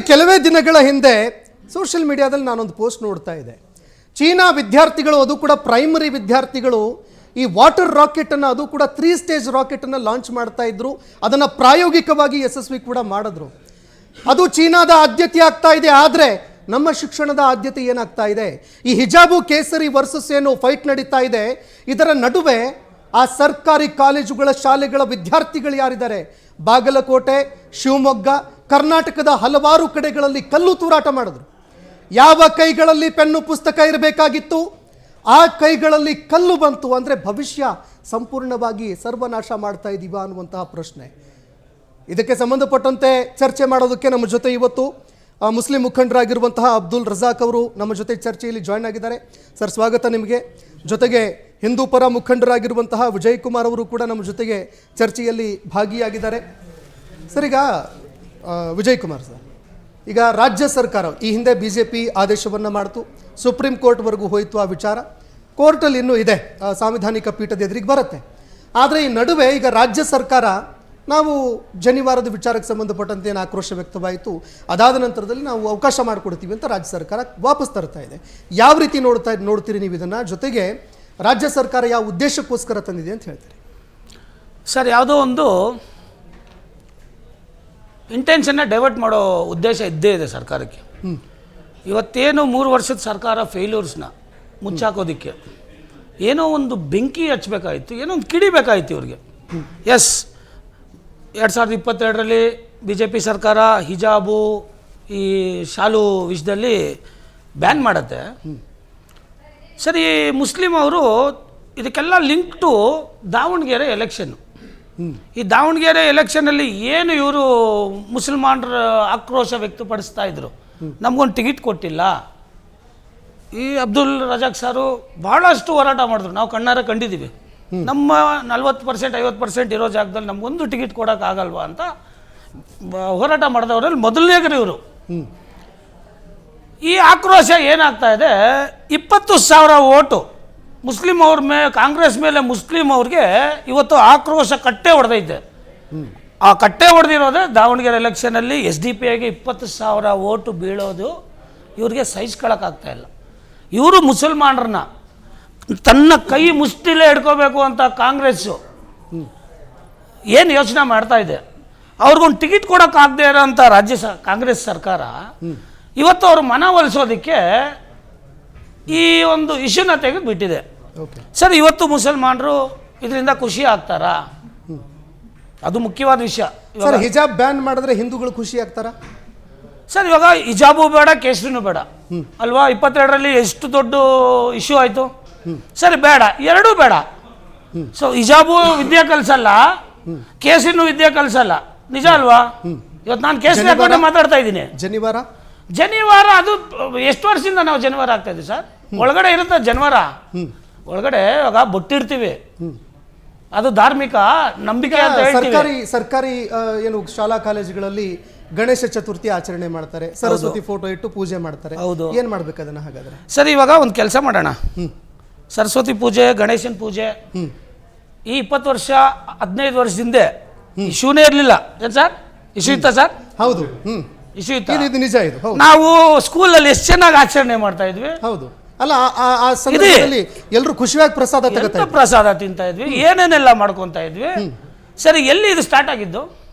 ಕೆಲವೇ ದಿನಗಳ ಹಿಂದೆ ಸೋಷಿಯಲ್ ಮೀಡಿಯಾದಲ್ಲಿ ನಾನೊಂದು ಪೋಸ್ಟ್ ನೋಡ್ತಾ ಇದ್ದೆ. ಚೀನಾ ವಿದ್ಯಾರ್ಥಿಗಳು, ಅದು ಕೂಡ ಪ್ರೈಮರಿ ವಿದ್ಯಾರ್ಥಿಗಳು, ಈ ವಾಟರ್ ರಾಕೆಟನ್ನು, ಅದು ಕೂಡ 3 ಸ್ಟೇಜ್ ರಾಕೆಟನ್ನು ಲಾಂಚ್ ಮಾಡ್ತಾ ಇದ್ರು. ಅದನ್ನು ಪ್ರಾಯೋಗಿಕವಾಗಿ ಯಶಸ್ವಿ ಕೂಡ ಮಾಡಿದ್ರು. ಅದು ಚೀನಾದ ಆದ್ಯತೆ ಆಗ್ತಾ ಇದೆ. ಆದರೆ ನಮ್ಮ ಶಿಕ್ಷಣದ ಆದ್ಯತೆ ಏನಾಗ್ತಾ ಇದೆ? ಈ ಹಿಜಾಬು ಕೇಸರಿ ವರ್ಸಸ್ ಏನು ಫೈಟ್ ನಡೀತಾ ಇದೆ, ಇದರ ನಡುವೆ ಆ ಸರ್ಕಾರಿ ಕಾಲೇಜುಗಳ ಶಾಲೆಗಳ ವಿದ್ಯಾರ್ಥಿಗಳು ಯಾರಿದ್ದಾರೆ, ಬಾಗಲಕೋಟೆ, ಶಿವಮೊಗ್ಗ, ಕರ್ನಾಟಕದ ಹಲವಾರು ಕಡೆಗಳಲ್ಲಿ ಕಲ್ಲು ತೂರಾಟ ಮಾಡಿದ್ರು. ಯಾವ ಕೈಗಳಲ್ಲಿ ಪೆನ್ನು ಪುಸ್ತಕ ಇರಬೇಕಾಗಿತ್ತು ಆ ಕೈಗಳಲ್ಲಿ ಕಲ್ಲು ಬಂತು. ಅಂದರೆ ಭವಿಷ್ಯ ಸಂಪೂರ್ಣವಾಗಿ ಸರ್ವನಾಶ ಮಾಡ್ತಾ ಇದ್ದೀವ ಅನ್ನುವಂತಹ ಪ್ರಶ್ನೆ. ಇದಕ್ಕೆ ಸಂಬಂಧಪಟ್ಟಂತೆ ಚರ್ಚೆ ಮಾಡೋದಕ್ಕೆ ನಮ್ಮ ಜೊತೆ ಇವತ್ತು ಮುಸ್ಲಿಂ ಮುಖಂಡರಾಗಿರುವಂತಹ ಅಬ್ದುಲ್ ರಜಾಕ್ ಅವರು ನಮ್ಮ ಜೊತೆ ಚರ್ಚೆಯಲ್ಲಿ ಜಾಯ್ನ್ ಆಗಿದ್ದಾರೆ. ಸರ್, ಸ್ವಾಗತ ನಿಮಗೆ. ಜೊತೆಗೆ ಹಿಂದೂ ಪರ ಮುಖಂಡರಾಗಿರುವಂತಹ ವಿಜಯ್ ಕುಮಾರ್ ಅವರು ಕೂಡ ನಮ್ಮ ಜೊತೆಗೆ ಚರ್ಚೆಯಲ್ಲಿ ಭಾಗಿಯಾಗಿದ್ದಾರೆ. ಸರ್, ಈಗ ವಿಜಯ್ ಕುಮಾರ್ ಸರ್, ಈಗ ರಾಜ್ಯ ಸರ್ಕಾರ ಈ ಹಿಂದೆ BJP ಆದೇಶವನ್ನು ಮಾಡ್ತು, ಸುಪ್ರೀಂ ಕೋರ್ಟ್ವರೆಗೂ ಹೋಯಿತು ಆ ವಿಚಾರ. ಕೋರ್ಟಲ್ಲಿ ಇನ್ನೂ ಇದೆ, ಸಾಂವಿಧಾನಿಕ ಪೀಠದ ಎದುರಿಗೆ ಬರುತ್ತೆ. ಆದರೆ ಈ ನಡುವೆ ಈಗ ರಾಜ್ಯ ಸರ್ಕಾರ, ನಾವು ಜನಿವಾರದ ವಿಚಾರಕ್ಕೆ ಸಂಬಂಧಪಟ್ಟಂತೆ ಏನು ಆಕ್ರೋಶ ವ್ಯಕ್ತವಾಯಿತು, ಅದಾದ ನಂತರದಲ್ಲಿ ನಾವು ಅವಕಾಶ ಮಾಡಿಕೊಡ್ತೀವಿ ಅಂತ ರಾಜ್ಯ ಸರ್ಕಾರ ವಾಪಸ್ ತರ್ತಾ ಇದೆ. ಯಾವ ರೀತಿ ನೋಡ್ತೀರಿ ನೀವು ಇದನ್ನು? ಜೊತೆಗೆ ರಾಜ್ಯ ಸರ್ಕಾರ ಯಾವ ಉದ್ದೇಶಕ್ಕೋಸ್ಕರ ತಂದಿದೆ ಅಂತ ಹೇಳ್ತೀರಿ? ಸರ್, ಯಾವುದೋ ಒಂದು ಇಂಟೆನ್ಷನ್ನ ಡೈವರ್ಟ್ ಮಾಡೋ ಉದ್ದೇಶ ಇದ್ದೇ ಇದೆ ಸರ್ಕಾರಕ್ಕೆ. ಇವತ್ತೇನು 3 ವರ್ಷದ ಸರ್ಕಾರ ಫೇಲ್ಯೂರ್ಸ್ನ ಮುಚ್ಚಾಕೋದಕ್ಕೆ ಏನೋ ಒಂದು ಬೆಂಕಿ ಹಚ್ಚಬೇಕಾಯಿತು, ಏನೋ ಒಂದು ಕಿಡಿಬೇಕಾಯಿತು ಇವ್ರಿಗೆ. ಎಸ್, 2022ರಲ್ಲಿ BJP ಸರ್ಕಾರ ಹಿಜಾಬು, ಈ ಶಾಲು ವಿಷಯದಲ್ಲಿ ಬ್ಯಾನ್ ಮಾಡುತ್ತೆ. ಸರಿ, ಮುಸ್ಲಿಂ ಅವರು ಇದಕ್ಕೆಲ್ಲ ಲಿಂಕ್ ಟು ದಾವಣಗೆರೆ ಎಲೆಕ್ಷನ್ನು. ಈ ದಾವಣಗೆರೆ ಎಲೆಕ್ಷನಲ್ಲಿ ಏನು ಇವರು ಮುಸಲ್ಮಾನರ ಆಕ್ರೋಶ ವ್ಯಕ್ತಪಡಿಸ್ತಾ ಇದ್ರು, ನಮಗೊಂದು ಟಿಕೆಟ್ ಕೊಟ್ಟಿಲ್ಲ. ಈ ಅಬ್ದುಲ್ ರಜಾಕ್ ಸಾರು ಭಾಳಷ್ಟು ಹೋರಾಟ ಮಾಡಿದ್ರು, ನಾವು ಕಣ್ಣಾರ ಕಂಡಿದ್ದೀವಿ. ನಮ್ಮ 40% 50% ಇರೋ ಜಾಗದಲ್ಲಿ ನಮಗೊಂದು ಟಿಕೆಟ್ ಕೊಡೋಕ್ಕಾಗಲ್ವಾ ಅಂತ ಹೋರಾಟ ಮಾಡಿದವರಲ್ಲಿ ಮೊದಲನೇಗರು ಇವರು. ಈ ಆಕ್ರೋಶ ಏನಾಗ್ತಾ ಇದೆ, 20,000 ಓಟು ಮುಸ್ಲಿಂ ಅವ್ರ ಕಾಂಗ್ರೆಸ್ ಮೇಲೆ ಮುಸ್ಲಿಂ ಅವ್ರಿಗೆ ಇವತ್ತು ಆಕ್ರೋಶ ಕಟ್ಟೆ ಹೊಡೆದೈತೆ. ಆ ಕಟ್ಟೆ ಹೊಡೆದಿರೋದೇ ದಾವಣಗೆರೆ ಎಲೆಕ್ಷನಲ್ಲಿ SDPIಗೆ 20,000 ಓಟು ಬೀಳೋದು ಇವ್ರಿಗೆ ಸಹಿಸ್ಕೊಳ್ಳೋಕ್ಕಾಗ್ತಾ ಇಲ್ಲ. ಇವರು ಮುಸಲ್ಮಾನರನ್ನ ತನ್ನ ಕೈ ಮುಷ್ಟಿಲೇ ಹಿಡ್ಕೋಬೇಕು ಅಂತ ಕಾಂಗ್ರೆಸ್ಸು ಏನು ಯೋಚನೆ ಮಾಡ್ತಾ ಇದೆ, ಅವ್ರಿಗೊಂದು ಟಿಕೆಟ್ ಕೊಡೋಕ್ಕಾಗದೇ ಇರೋಂಥ ಕಾಂಗ್ರೆಸ್ ಸರ್ಕಾರ ಇವತ್ತು ಅವ್ರ ಮನವೊಲಿಸೋದಕ್ಕೆ ಈ ಒಂದು ಇಶ್ಯೂನ ತೆಗೆದು ಬಿಟ್ಟಿದೆ. ಸರ್, ಇವತ್ತು ಮುಸಲ್ಮಾನರು ಇದರಿಂದ ಖುಷಿ ಆಗ್ತಾರಾ? ಅದು ಮುಖ್ಯವಾದ ವಿಷಯ. ಸರ್, ಹಿಜಾಬ್ ಬ್ಯಾನ್ ಮಾಡಿದ್ರೆ ಹಿಂದೂಗಳು ಖುಷಿ ಆಗ್ತಾರಾ? ಸರ್, ಇವಾಗ ಹಿಜಾಬು ಬೇಡ, ಕೇಸರಿನೂ ಬೇಡ ಅಲ್ವಾ? 22ರಲ್ಲಿ ಎಷ್ಟು ದೊಡ್ಡ ಇಶ್ಯೂ ಆಯಿತು. ಸರಿ, ಬೇಡ, ಎರಡೂ ಬೇಡ. ಸೊ ಹಿಜಾಬು ವಿದ್ಯೆ ಕಲಿಸಲ್ಲ, ಕೇಸರಿನೂ ವಿದ್ಯೆ ಕಲಿಸಲ್ಲ, ನಿಜ ಅಲ್ವಾ? ಇವತ್ತು ನಾನು ಕೇಸರಿ ಹಾಕೊಂಡು ಮಾತಾಡ್ತಾ ಇದ್ದೀನಿ. ಜನಿವಾರ ಅದು ಎಷ್ಟು ವರ್ಷದಿಂದ ನಾವು ಜನಿವಾರ ಆಗ್ತಾ ಇದ್ದೀವಿ ಸರ್. ಒಳಗಡೆ ಇರುತ್ತೆ ಜನಿವಾರ, ಒಳಗಡೆ ಇವಾಗ ಬೊಟ್ಟಿರ್ತೀವಿ, ಅದು ಧಾರ್ಮಿಕ ನಂಬಿಕೆ ಅಂತ ಹೇಳ್ತೀವಿ. ಸರ್ಕಾರಿ ಏನು ಶಾಲಾ ಕಾಲೇಜುಗಳಲ್ಲಿ ಗಣೇಶ ಚತುರ್ಥಿ ಆಚರಣೆ ಮಾಡ್ತಾರೆ, ಸರಸ್ವತಿ ಫೋಟೋ ಇಟ್ಟು ಪೂಜೆ ಮಾಡ್ತಾರೆ. ಹೌದು, ಏನ್ ಮಾಡ್ಬೇಕು ಅದನ್ನ? ಹಾಗಾದ್ರೆ ಸರ್, ಇವಾಗ ಒಂದು ಕೆಲಸ ಮಾಡೋಣ. ಸರಸ್ವತಿ ಪೂಜೆ, ಗಣೇಶನ ಪೂಜೆ ಈ 20 ವರ್ಷ 15 ವರ್ಷದಿಂದ ಇಶ್ಯೂನೇ ಇರಲಿಲ್ಲ. ಏನ್ ಸರ್, ಇಶ್ಯೂ ಇತ್ತ ಸರ್? ಹೌದು, ಇಶ್ಯೂ ಇತ್ತು, ನಿಜ ಇದು. ನಾವು ಸ್ಕೂಲಲ್ಲಿ ಎಷ್ಟು ಚೆನ್ನಾಗಿ ಆಚರಣೆ ಮಾಡ್ತಾ ಇದ್ವಿ. ಹೌದು, ಅಲ್ಲ ಆ ಸಂದರ್ಭದಲ್ಲಿ ಎಲ್ಲರೂ ಖುಷಿಯಾಗಿ ಪ್ರಸಾದ ತಿಂತಾ ಇದ್ವಿ, ಏನೇನೆಲ್ಲ ಮಾಡ್ಕೊತಾ ಇದ್ವಿ. ಸರಿ, ಎಲ್ಲಿ ಇದು ಸ್ಟಾರ್ಟ್ ಆಗಿದ್ದು?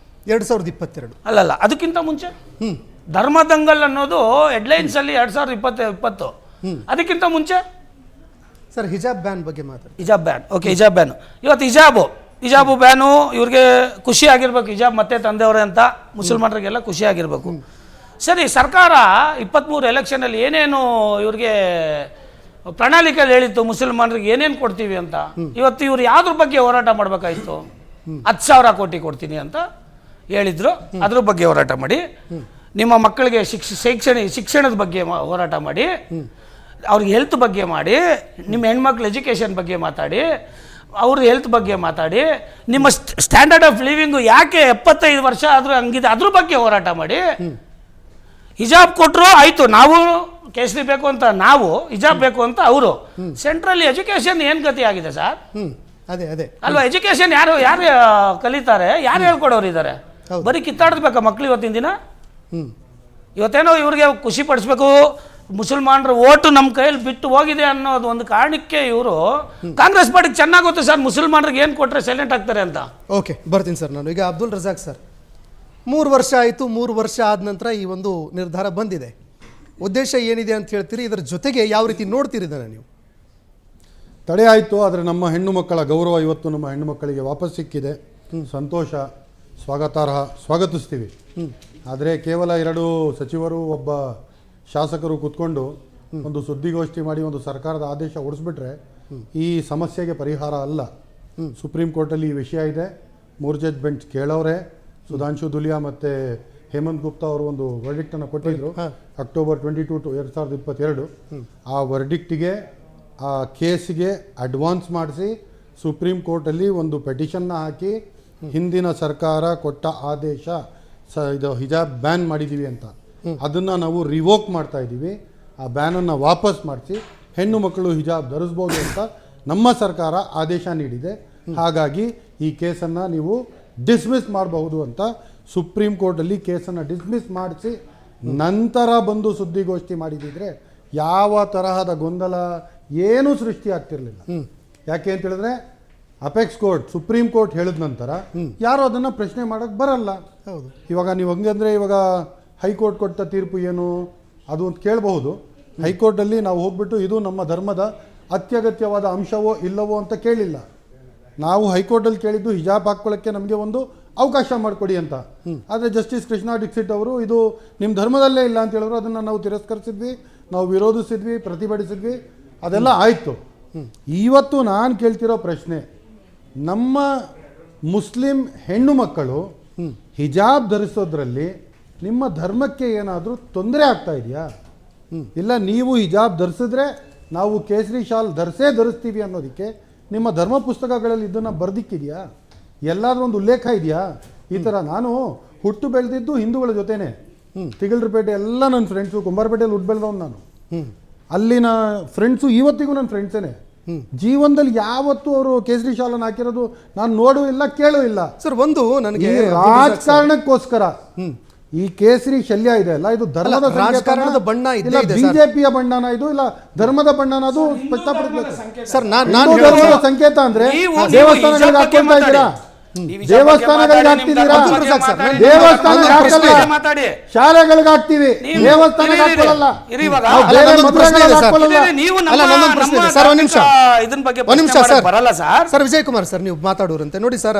2022. ಅಲ್ಲಲ್ಲ, ಅದಕ್ಕಿಂತ ಮುಂಚೆ ಧರ್ಮದಂಗಲ್ ಅನ್ನೋದು ಹೆಡ್ಲೈನ್ಸ್ ಅಲ್ಲಿ 2020. ಅದಕ್ಕಿಂತ ಮುಂಚೆ ಸರ್ ಹಿಜಾಬ್ ಬ್ಯಾನ್ ಬಗ್ಗೆ ಮಾತಾಡಿ. ಹಿಜಾಬ್ ಬ್ಯಾನ್, ಓಕೆ, ಹಿಜಾಬ್ ಬ್ಯಾನು. ಇವತ್ತು ಹಿಜಾಬು ಬ್ಯಾನು ಇವ್ರಿಗೆ ಖುಷಿ ಆಗಿರ್ಬೇಕು, ಹಿಜಾಬ್ ಮತ್ತೆ ತಂದೆಯವರೇ ಅಂತ ಮುಸಲ್ಮಾನರಿಗೆಲ್ಲ ಖುಷಿ ಆಗಿರ್ಬೇಕು. ಸರಿ, ಸರ್ಕಾರ 23 ಎಲೆಕ್ಷನಲ್ಲಿ ಏನೇನು ಇವ್ರಿಗೆ ಪ್ರಣಾಳಿಕೆಯಲ್ಲಿ ಹೇಳಿತ್ತು ಮುಸಲ್ಮಾನರಿಗೆ ಏನೇನು ಕೊಡ್ತೀವಿ ಅಂತ. ಇವತ್ತು ಇವ್ರು ಯಾವ್ದ್ರ ಬಗ್ಗೆ ಹೋರಾಟ ಮಾಡಬೇಕಾಯಿತು? 10,000 ಕೋಟಿ ಕೊಡ್ತೀನಿ ಅಂತ ಹೇಳಿದ್ರು, ಅದ್ರ ಬಗ್ಗೆ ಹೋರಾಟ ಮಾಡಿ. ನಿಮ್ಮ ಮಕ್ಕಳಿಗೆ ಶಿಕ್ಷಣದ ಬಗ್ಗೆ ಹೋರಾಟ ಮಾಡಿ, ಅವ್ರಿಗೆ ಹೆಲ್ತ್ ಬಗ್ಗೆ ಮಾಡಿ, ನಿಮ್ಮ ಹೆಣ್ಮಕ್ಳ ಎಜುಕೇಷನ್ ಬಗ್ಗೆ ಮಾತಾಡಿ, ಅವ್ರ ಹೆಲ್ತ್ ಬಗ್ಗೆ ಮಾತಾಡಿ, ನಿಮ್ಮ ಸ್ಟ್ಯಾಂಡರ್ಡ್ ಆಫ್ ಲಿವಿಂಗು ಯಾಕೆ 75 ವರ್ಷ ಆದರೂ ಹಂಗಿದೆ ಅದ್ರ ಬಗ್ಗೆ ಹೋರಾಟ ಮಾಡಿ. ಹಿಜಾಬ್ ಕೊಟ್ಟರು ಆಯಿತು, ನಾವು ಕೇಸರಿ ಬೇಕು ಅಂತ ನಾವು, ಹಿಜಾಬ್ ಬೇಕು ಅಂತ ಅವರು. ಸೆಂಟ್ರಲ್ ಎಜುಕೇಷನ್ ಏನು ಗತಿ ಆಗಿದೆ ಸರ್? ಅದೇ ಅಲ್ವಾ? ಎಜುಕೇಷನ್ ಯಾರು ಕಲಿತಾರೆ? ಯಾರು ಹೇಳ್ಕೊಡೋರು ಇದ್ದಾರೆ? ಬರೀ ಕಿತ್ತಾಡಬೇಕಾ ಮಕ್ಳು ಇವತ್ತಿನ ದಿನ? ಇವತ್ತೇನೋ ಇವ್ರಿಗೆ ಖುಷಿ ಪಡಿಸ್ಬೇಕು, ಮುಸಲ್ಮಾನರ ಓಟು ನಮ್ಮ ಕೈಯಲ್ಲಿ ಬಿಟ್ಟು ಹೋಗಿದೆ ಅನ್ನೋದು ಒಂದು ಕಾರಣಕ್ಕೆ ಇವರು ಕಾಂಗ್ರೆಸ್ ಪಾರ್ಟಿಗೆ ಚೆನ್ನಾಗಿ ಗೊತ್ತು ಸರ್ ಮುಸಲ್ಮಾನರಿಗೆ ಏನು ಕೊಟ್ಟರೆ ಸೈಲೆಂಟ್ ಆಗ್ತಾರೆ ಅಂತ. ಓಕೆ, ಬರ್ತೀನಿ ಸರ್ ನಾನು. ಈಗ ಅಬ್ದುಲ್ ರಜಾಕ್ ಸರ್, 3 ವರ್ಷ ಆಯಿತು, 3 ವರ್ಷ ಆದ ನಂತರ ಈ ಒಂದು ನಿರ್ಧಾರ ಬಂದಿದೆ. ಉದ್ದೇಶ ಏನಿದೆ ಅಂತ ಹೇಳ್ತೀರಿ? ಇದರ ಜೊತೆಗೆ ಯಾವ ರೀತಿ ನೋಡ್ತೀರಿ ಇದನ್ನು ನೀವು? ತಡೆ ಆಯಿತು, ಆದರೆ ನಮ್ಮ ಹೆಣ್ಣು ಮಕ್ಕಳ ಗೌರವ ಇವತ್ತು ನಮ್ಮ ಹೆಣ್ಣು ಮಕ್ಕಳಿಗೆ ವಾಪಸ್ ಸಿಕ್ಕಿದೆ. ಸಂತೋಷ, ಸ್ವಾಗತಿಸ್ತೀವಿ. ಆದರೆ ಕೇವಲ 2 ಸಚಿವರು, ಒಬ್ಬ ಶಾಸಕರು ಕೂತ್ಕೊಂಡು ಒಂದು ಸುದ್ದಿಗೋಷ್ಠಿ ಮಾಡಿ ಒಂದು ಸರ್ಕಾರದ ಆದೇಶ ಹೊಡಿಸ್ಬಿಟ್ರೆ ಈ ಸಮಸ್ಯೆಗೆ ಪರಿಹಾರ ಅಲ್ಲ. ಸುಪ್ರೀಂ ಕೋರ್ಟಲ್ಲಿ ಈ ವಿಷಯ ಇದೆ, 3 ಜಡ್ಜ್ ಬೆಂಚ್ ಕೇಳವ್ರೆ. ಸುಧಾಂಶು ದುಲಿಯಾ ಮತ್ತು ಹೇಮಂತ್ ಗುಪ್ತಾ ಅವರು ಒಂದು ವರ್ಡಿಕ್ಟನ್ನು ಕೊಟ್ಟಿದ್ರು ಅಕ್ಟೋಬರ್ 22, 2022. ಆ ವರ್ಡಿಕ್ಟಿಗೆ, ಆ ಕೇಸಿಗೆ ಅಡ್ವಾನ್ಸ್ ಮಾಡಿಸಿ ಸುಪ್ರೀಂ ಕೋರ್ಟಲ್ಲಿ ಒಂದು ಪೆಟಿಷನ್ನ ಹಾಕಿ ಹಿಂದಿನ ಸರ್ಕಾರ ಕೊಟ್ಟ ಆದೇಶ ಇದು ಹಿಜಾಬ್ ಬ್ಯಾನ್ ಮಾಡಿದ್ದೀವಿ ಅಂತ, ಅದನ್ನು ನಾವು ರಿವೋಕ್ ಮಾಡ್ತಾ ಇದ್ದೀವಿ. ಆ ಬ್ಯಾನನ್ನು ವಾಪಸ್ ಮಾಡಿಸಿ ಹೆಣ್ಣು ಮಕ್ಕಳು ಹಿಜಾಬ್ ಧರಿಸ್ಬೋದು ಅಂತ ನಮ್ಮ ಸರ್ಕಾರ ಆದೇಶ ನೀಡಿದೆ. ಹಾಗಾಗಿ ಈ ಕೇಸನ್ನು ನೀವು ಡಿಸ್ಮಿಸ್ ಮಾಡಬಹುದು ಅಂತ ಸುಪ್ರೀಂ ಕೋರ್ಟಲ್ಲಿ ಕೇಸನ್ನು ಡಿಸ್ಮಿಸ್ ಮಾಡಿಸಿ ನಂತರ ಬಂದು ಸುದ್ದಿಗೋಷ್ಠಿ ಮಾಡಿದಿದ್ರೆ ಯಾವ ತರಹದ ಗೊಂದಲ ಏನೂ ಸೃಷ್ಟಿ ಆಗ್ತಿರ್ಲಿಲ್ಲ. ಯಾಕೆ ಅಂತ ಹೇಳಿದ್ರೆ ಅಪೆಕ್ಸ್ ಕೋರ್ಟ್, ಸುಪ್ರೀಂ ಕೋರ್ಟ್ ಹೇಳಿದ ನಂತರ ಯಾರು ಅದನ್ನು ಪ್ರಶ್ನೆ ಮಾಡೋಕ್ಕೆ ಬರಲ್ಲ. ಹೌದು. ಇವಾಗ ನೀವು ಹಂಗಂದ್ರೆ ಇವಾಗ ಹೈಕೋರ್ಟ್ ಕೊಟ್ಟ ತೀರ್ಪು ಏನು ಅದು ಅಂತ ಕೇಳಬಹುದು. ಹೈಕೋರ್ಟಲ್ಲಿ ನಾವು ಹೋಗ್ಬಿಟ್ಟು ಇದು ನಮ್ಮ ಧರ್ಮದ ಅತ್ಯಗತ್ಯವಾದ ಅಂಶವೋ ಇಲ್ಲವೋ ಅಂತ ಕೇಳಿಲ್ಲ. ನಾವು ಹೈಕೋರ್ಟಲ್ಲಿ ಕೇಳಿದ್ದು ಹಿಜಾಬ್ ಹಾಕ್ಕೊಳ್ಳೋಕ್ಕೆ ನಮಗೆ ಒಂದು ಅವಕಾಶ ಮಾಡಿಕೊಡಿ ಅಂತ. ಆದರೆ ಜಸ್ಟಿಸ್ ಕೃಷ್ಣ ಡಿಕ್ಸಿಟ್ ಅವರು ಇದು ನಿಮ್ಮ ಧರ್ಮದಲ್ಲೇ ಇಲ್ಲ ಅಂತ ಹೇಳಿದ್ರು. ಅದನ್ನು ನಾವು ತಿರಸ್ಕರಿಸಿದ್ವಿ, ನಾವು ವಿರೋಧಿಸಿದ್ವಿ, ಪ್ರತಿಭಟಿಸಿದ್ವಿ, ಅದೆಲ್ಲ ಆಯಿತು. ಇವತ್ತು ನಾನು ಕೇಳ್ತಿರೋ ಪ್ರಶ್ನೆ, ನಮ್ಮ ಮುಸ್ಲಿಂ ಹೆಣ್ಣು ಮಕ್ಕಳು ಹಿಜಾಬ್ ಧರಿಸೋದ್ರಲ್ಲಿ ನಿಮ್ಮ ಧರ್ಮಕ್ಕೆ ಏನಾದರೂ ತೊಂದರೆ ಆಗ್ತಾ ಇದೆಯಾ? ಇಲ್ಲ ನೀವು ಹಿಜಾಬ್ ಧರಿಸಿದ್ರೆ ನಾವು ಕೇಸರಿ ಶಾಲ್ ಧರಿಸ್ತೀವಿ ಅನ್ನೋದಕ್ಕೆ ನಿಮ್ಮ ಧರ್ಮ ಪುಸ್ತಕಗಳಲ್ಲಿ ಇದನ್ನು ಬರ್ದಿಕ್ಕಿದೆಯಾ? ಎಲ್ಲಾದ್ರೂ ಒಂದು ಉಲ್ಲೇಖ ಇದೆಯಾ? ಈ ಥರ ನಾನು ಹುಟ್ಟು ಬೆಳೆದಿದ್ದು ಹಿಂದೂಗಳ ಜೊತೆನೆ. ತಿಗಳರಪೇಟೆ ಎಲ್ಲ ನನ್ನ ಫ್ರೆಂಡ್ಸು, ಕುಂಬಾರಪೇಟೆಯಲ್ಲಿ ಹುಟ್ಟು ಬೆಳೆದವನು ನಾನು. ಅಲ್ಲಿನ ಫ್ರೆಂಡ್ಸು ಇವತ್ತಿಗೂ ನನ್ನ ಫ್ರೆಂಡ್ಸೇನೆ. ಜೀವನದಲ್ಲಿ ಯಾವತ್ತೂ ಅವರು ಕೇಸರಿ ಶಾಲನ್ನು ಹಾಕಿರೋದು ನಾನು ನೋಡೂ ಇಲ್ಲ, ಕೇಳೂ ಇಲ್ಲ. ಸರ್, ಒಂದು ನನಗೆ ರಾಜಕಾರಣಕ್ಕೋಸ್ಕರ ಈ ಕೇಸರಿ ಶಲ್ಯ ಇದೆ ಅಲ್ಲ, ಇದು ಧರ್ಮದ ರಾಜಕಾರಣದ ಬಣ್ಣ ಇದೆ, ಬಿಜೆಪಿಯ ಬಣ್ಣನ ಇದು ಇಲ್ಲ ಧರ್ಮದ ಬಣ್ಣನ, ಅದು ಸ್ಪಷ್ಟಪಡಿಸಬೇಕು ಸರ್. ಧರ್ಮದ ಸಂಕೇತ ಅಂದ್ರೆ ದೇವಸ್ಥಾನಗಳಿಗೆ ಹಾಕ್ಕೊಳ್ತಾ ಇದ್ದೀರಾ, ದೇವಸ್ಥಾನಗಳಿಗೆ ಹಾಕ್ತಿದ್ದೀರಾ, ಮಾತಾಡಿ ಶಾಲೆಗಳಿಗೆ ಹಾಕ್ತೀವಿ, ದೇವಸ್ಥಾನಕ್ಕೆ ಹಾಕೊಳ್ಳಲ್ಲ. ಸರ್ ವಿಜಯ್ ಕುಮಾರ್ ಸರ್, ನೀವು ಮಾತಾಡೋರಂತೆ ನೋಡಿ ಸರ್.